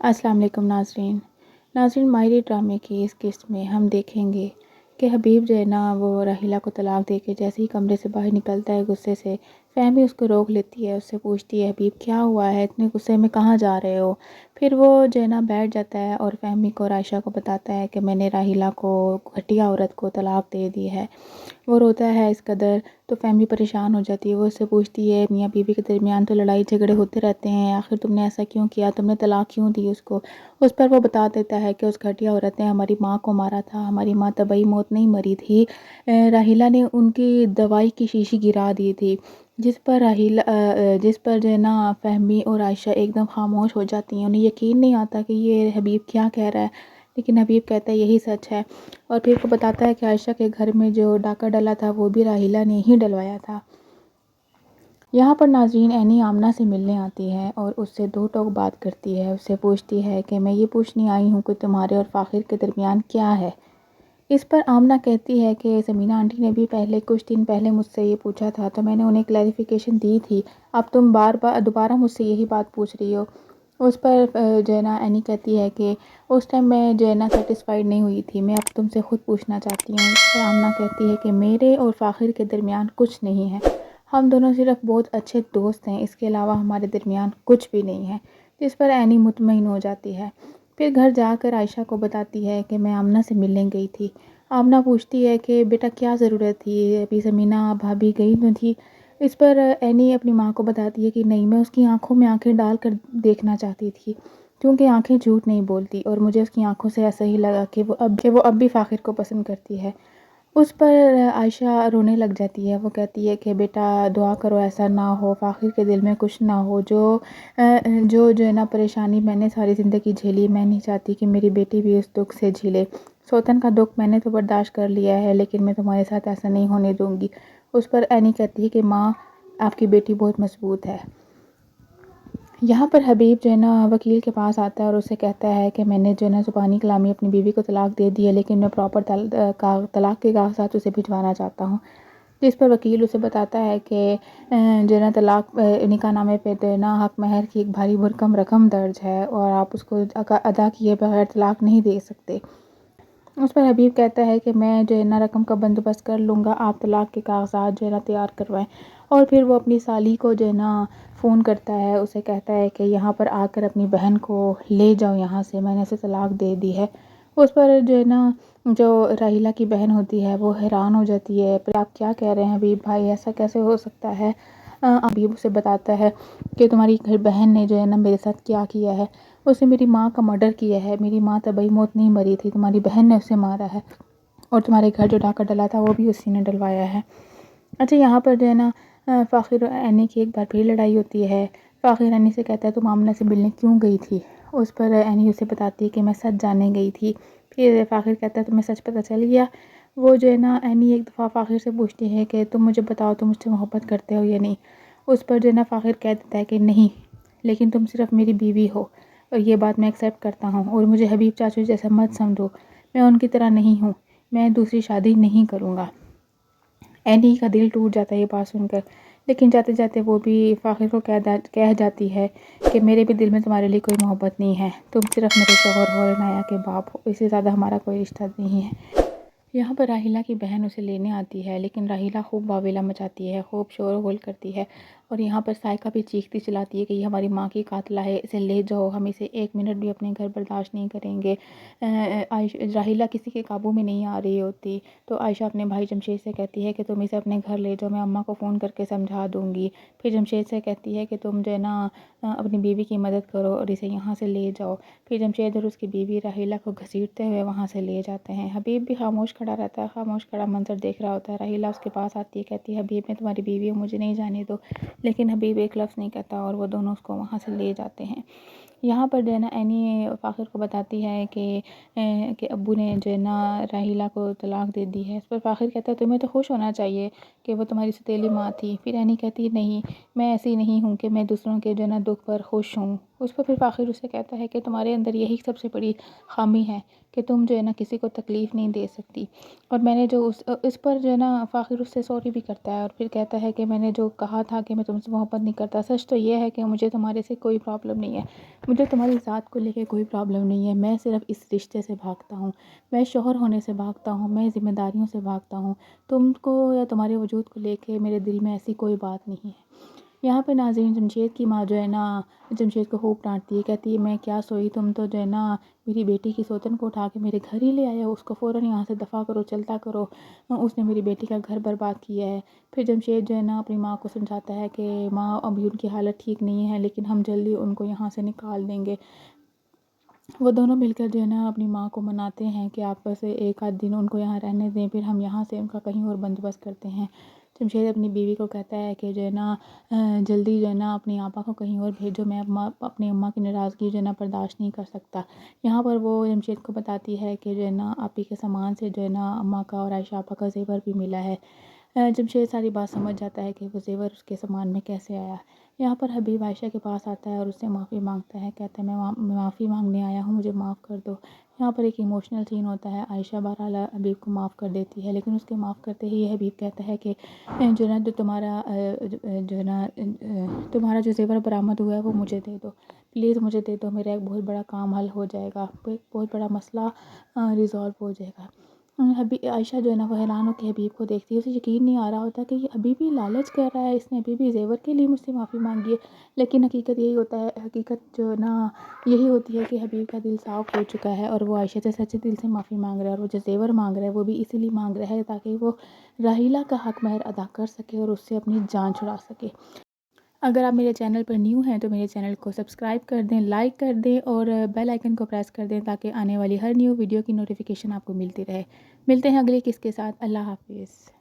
السلام علیکم ناظرین ماہر ڈرامے کی اس قسط میں ہم دیکھیں گے کہ حبیب جو ہے نا وہ راحیلہ کو طلاق دے کے جیسے ہی کمرے سے باہر نکلتا ہے غصے سے، فہمی اس کو روک لیتی ہے، اس سے پوچھتی ہے حبیب کیا ہوا ہے، اتنے غصے میں کہاں جا رہے ہو؟ پھر وہ جو ہے نا بیٹھ جاتا ہے اور فہمی کو اور عائشہ کو بتاتا ہے کہ میں نے راحیلہ کو، گھٹیا عورت کو طلاق دے دی ہے۔ وہ روتا ہے اس قدر تو فہمی پریشان ہو جاتی ہے، وہ اس سے پوچھتی ہے میاں بیوی کے درمیان تو لڑائی جھگڑے ہوتے رہتے ہیں، آخر تم نے ایسا کیوں کیا، تم نے طلاق کیوں دی اس کو؟ اس پر وہ بتا دیتا ہے کہ اس گھٹیا عورت نے ہماری ماں کو مارا تھا، ہماری ماں طبعی موت نہیں مری تھی، راحیلہ نے ان کی دوائی کی شیشی گرا دی تھی، جس پر جو ہے نا فہمی اور عائشہ ایک دم خاموش ہو جاتی ہیں، انہیں یقین نہیں آتا کہ یہ حبیب کیا کہہ رہا ہے، لیکن حبیب کہتا ہے یہی سچ ہے، اور پھر وہ بتاتا ہے کہ عائشہ کے گھر میں جو ڈاکہ ڈلا تھا وہ بھی راحیلہ نے ہی ڈلوایا تھا۔ یہاں پر ناظرین اینی آمنہ سے ملنے آتی ہے اور اس سے دو ٹوک بات کرتی ہے، اس سے پوچھتی ہے کہ میں یہ پوچھنے آئی ہوں کہ تمہارے اور فاخر کے درمیان کیا ہے؟ اس پر آمنہ کہتی ہے کہ سمینہ آنٹی نے بھی کچھ دن پہلے مجھ سے یہ پوچھا تھا تو میں نے انہیں کلیریفیکیشن دی تھی، اب تم دوبارہ مجھ سے یہی بات پوچھ رہی ہو۔ اس پر جو ہے نا اینی کہتی ہے کہ اس ٹائم میں جو ہے نا سیٹسفائیڈ نہیں ہوئی تھی، میں اب تم سے خود پوچھنا چاہتی ہوں۔ اس پر آمنہ کہتی ہے کہ میرے اور فاخر کے درمیان کچھ نہیں ہے، ہم دونوں صرف بہت اچھے دوست ہیں، اس کے علاوہ ہمارے درمیان کچھ بھی نہیں ہے، جس پر اینی مطمئن ہو جاتی ہے۔ پھر گھر جا کر عائشہ کو بتاتی ہے کہ میں آمنہ سے ملنے گئی تھی۔ آمنہ پوچھتی ہے کہ بیٹا کیا ضرورت تھی، ابھی سمینہ بھابھی گئی تو تھی؟ اس پر اینی اپنی ماں کو بتاتی ہے کہ نہیں، میں اس کی آنکھوں میں آنکھیں ڈال کر دیکھنا چاہتی تھی، کیونکہ آنکھیں جھوٹ نہیں بولتی، اور مجھے اس کی آنکھوں سے ایسا ہی لگا کہ وہ اب بھی فاخر کو پسند کرتی ہے۔ اس پر عائشہ رونے لگ جاتی ہے، وہ کہتی ہے کہ بیٹا دعا کرو ایسا نہ ہو، فاخر کے دل میں کچھ نہ ہو، جو ہے نا پریشانی میں نے ساری زندگی جھیلی، میں نہیں چاہتی کہ میری بیٹی بھی اس دکھ سے جھیلے۔ سوتن کا دکھ میں نے تو برداشت کر لیا ہے، لیکن میں تمہارے ساتھ ایسا نہیں ہونے دوں گی۔ اس پر اینی کہتی ہے کہ ماں آپ کی بیٹی بہت مضبوط ہے۔ یہاں پر حبیب جو ہے نا وکیل کے پاس آتا ہے اور اسے کہتا ہے کہ میں نے جو ہے نا زبانی کلامی اپنی بیوی کو طلاق دے دی ہے، لیکن میں پراپر طلاق کے کاغذات اسے بھجوانا چاہتا ہوں۔ جس پر وکیل اسے بتاتا ہے کہ جو ہے نا طلاق نکاح نامے پہ جو ہے نا حق مہر کی ایک بھاری بھرکم رقم درج ہے اور آپ اس کو ادا کیے بغیر طلاق نہیں دے سکتے۔ اس پر حبیب کہتا ہے کہ میں جو ہے نا رقم کا بندوبست کر لوں گا، آپ طلاق کے کاغذات جو ہے نا تیار کروائیں، اور پھر وہ اپنی سالی کو جو ہے نا فون کرتا ہے، اسے کہتا ہے کہ یہاں پر آ کر اپنی بہن کو لے جاؤ یہاں سے، میں نے اسے طلاق دے دی ہے۔ اس پر جو ہے نا جو راحیلہ کی بہن ہوتی ہے وہ حیران ہو جاتی ہے، پھر آپ کیا کہہ رہے ہیں حبیب بھائی، ایسا کیسے ہو سکتا ہے؟ حبیب اسے بتاتا ہے کہ تمہاری بہن نے جو ہے نا میرے ساتھ کیا کیا ہے، اس نے میری ماں کا مرڈر کیا ہے، میری ماں طبعی موت نہیں مری تھی، تمہاری بہن نے اسے مارا ہے، اور تمہارے گھر جو ڈاکہ ڈلا تھا وہ بھی اسی نے ڈلوایا ہے۔ اچھا یہاں پر جو ہے نا فاخر اور اینی کی ایک بار پھر لڑائی ہوتی ہے۔ فاخر اینی سے کہتا ہے تم آمنہ سے ملنے کیوں گئی تھی؟ اس پر اینی اسے بتاتی ہے کہ میں سچ جاننے گئی تھی۔ پھر فاخر کہتا ہے تمہیں سچ پتہ چل گیا؟ وہ جو ہے نا اینی ایک دفعہ فاخر سے پوچھتی ہے کہ تم مجھے بتاؤ تم مجھ سے محبت کرتے ہو یا نہیں؟ اس پر جو ہے نا فاخر کہہ دیتا ہے کہ نہیں، لیکن تم صرف میری بیوی ہو اور یہ بات میں ایکسیپٹ کرتا ہوں، اور مجھے حبیب چاچو جیسا مت سمجھو، میں ان کی طرح نہیں ہوں، میں دوسری شادی نہیں کروں گا۔ اینی کا دل ٹوٹ جاتا ہے یہ بات سن کر، لیکن جاتے جاتے وہ بھی فاخر کو کہہ جاتی ہے کہ میرے بھی دل میں تمہارے لیے کوئی محبت نہیں ہے، تم صرف میرے شوہر ہو اور عنایہ کے باپ ہو، اس سے زیادہ ہمارا کوئی رشتہ نہیں ہے۔ یہاں پر راحیلہ کی بہن اسے لینے آتی ہے، لیکن راحیلہ خوب واویلا مچاتی ہے، خوب شور و غل کرتی ہے، اور یہاں پر سائقہ بھی چیختی چلاتی ہے کہ یہ ہماری ماں کی قاتلہ ہے، اسے لے جاؤ، ہم اسے ایک منٹ بھی اپنے گھر برداشت نہیں کریں گے۔ راحیلہ کسی کے قابو میں نہیں آ رہی ہوتی تو عائشہ اپنے بھائی جمشید سے کہتی ہے کہ تم اسے اپنے گھر لے جاؤ، میں اماں کو فون کر کے سمجھا دوں گی۔ پھر جمشید سے کہتی ہے کہ تم جو ہے نا اپنی بیوی کی مدد کرو اور اسے یہاں سے لے جاؤ۔ پھر جمشید اور اس کی بیوی راحیلہ کو گھسیٹتے ہوئے وہاں سے لے جاتے ہیں۔ حبیب بھی خاموش کھڑا رہتا ہے، خاموش کھڑا منظر دیکھ رہا ہوتا ہے۔ راحیلہ اس کے پاس آتی ہے، کہتی ہے حبیب میں تمہاری بیوی ہوں، مجھے نہیں جانے دو، لیکن حبیب ایک لفظ نہیں کہتا اور وہ دونوں اس کو وہاں سے لے جاتے ہیں۔ یہاں پر جو ہے نا اینی فاخر کو بتاتی ہے کہ ابو نے جو ہے نا راحیلہ کو طلاق دے دی ہے۔ اس پر فاخر کہتا ہے تمہیں تو خوش ہونا چاہیے کہ وہ تمہاری ستیلی ماں تھی۔ پھر اینی کہتی ہے نہیں، میں ایسی نہیں ہوں کہ میں دوسروں کے جو ہے نا دکھ پر خوش ہوں، اس پر پھر فاخر اسے کہتا ہے کہ تمہارے اندر یہی سب سے بڑی خامی ہے کہ تم جو ہے نا کسی کو تکلیف نہیں دے سکتی، اور میں نے جو اس پر جو ہے نا فاخر اس سے سوری بھی کرتا ہے اور پھر کہتا ہے کہ میں نے جو کہا تھا کہ میں تم سے محبت نہیں کرتا، سچ تو یہ ہے کہ مجھے تمہارے سے کوئی پرابلم نہیں ہے، مجھے تمہاری ذات کو لے کے کوئی پرابلم نہیں ہے، میں صرف اس رشتے سے بھاگتا ہوں، میں شوہر ہونے سے بھاگتا ہوں، میں ذمہ داریوں سے بھاگتا ہوں، تم کو یا تمہارے وجود کو لے کے میرے دل میں ایسی کوئی بات نہیں ہے۔ یہاں پہ ناظرین جمشید کی ماں جو ہے نا جمشید کو خوب ڈانٹتی ہے، کہتی ہے میں کیا سوئی، تم تو جو ہے نا میری بیٹی کی سوتن کو اٹھا کے میرے گھر ہی لے آیا، اس کو فوراً یہاں سے دفع کرو، چلتا کرو، اس نے میری بیٹی کا گھر برباد کیا ہے۔ پھر جمشید جو ہے نا اپنی ماں کو سمجھاتا ہے کہ ماں ابھی ان کی حالت ٹھیک نہیں ہے لیکن ہم جلدی ان کو یہاں سے نکال دیں گے۔ وہ دونوں مل کر جو ہے نا اپنی ماں کو مناتے ہیں کہ آپ بس ایک آدھ دن ان کو یہاں رہنے دیں، پھر ہم یہاں سے ان کا کہیں اور بندوبست کرتے ہیں۔ جمشید اپنی بیوی کو کہتا ہے کہ جو ہے نا جلدی جو ہے نا اپنی آپا کو کہیں اور بھیجو، میں اپنی اماں کی ناراضگی جو ہے نا برداشت نہیں کر سکتا۔ یہاں پر وہ جمشید کو بتاتی ہے کہ جو ہے نا آپی کے سامان سے جو ہے نا اماں کا اور عائشہ آپا کا زیور بھی ملا ہے۔ جمشید ساری بات سمجھ جاتا ہے کہ وہ زیور اس کے سامان میں کیسے آیا۔ یہاں پر حبیب عائشہ کے پاس آتا ہے اور اس سے معافی مانگتا ہے، کہتا ہے میں معافی مانگنے آیا ہوں، مجھے معاف کر دو۔ یہاں پر ایک ایموشنل سین ہوتا ہے، عائشہ بہرحال حبیب کو معاف کر دیتی ہے، لیکن اس کے معاف کرتے ہی حبیب کہتا ہے کہ جو ہے نا جو ہے نا تمہارا جو زیور برآمد ہوا ہے وہ مجھے دے دو، پلیز مجھے دے دو، میرا ایک بہت بڑا کام حل ہو جائے گا، ایک بہت بڑا مسئلہ ریزالو ہو جائے گا۔ عائشہ جو ہے نا وہ حیران ہو کے حبیب کو دیکھتی ہے، اسے یقین نہیں آ رہا ہوتا کہ یہ ابھی بھی لالچ کر رہا ہے، اس نے ابھی بھی زیور کے لیے مجھ سے معافی مانگی ہے، لیکن حقیقت یہی ہوتا ہے، حقیقت جو نا یہی ہوتی ہے کہ حبیب کا دل صاف ہو چکا ہے اور وہ عائشہ سے سچے دل سے معافی مانگ رہا ہے، اور وہ جو زیور مانگ رہا ہے وہ بھی اسی لیے مانگ رہا ہے تاکہ وہ راحیلہ کا حق مہر ادا کر سکے اور اس سے اپنی جان چھڑا سکے۔ اگر آپ میرے چینل پر نیو ہیں تو میرے چینل کو سبسکرائب کر دیں، لائک کر دیں اور بیل آئیکن کو پریس کر دیں تاکہ آنے والی ہر نیو ویڈیو کی نوٹیفیکیشن آپ کو ملتی رہے۔ ملتے ہیں اگلی قسط کے ساتھ، اللہ حافظ۔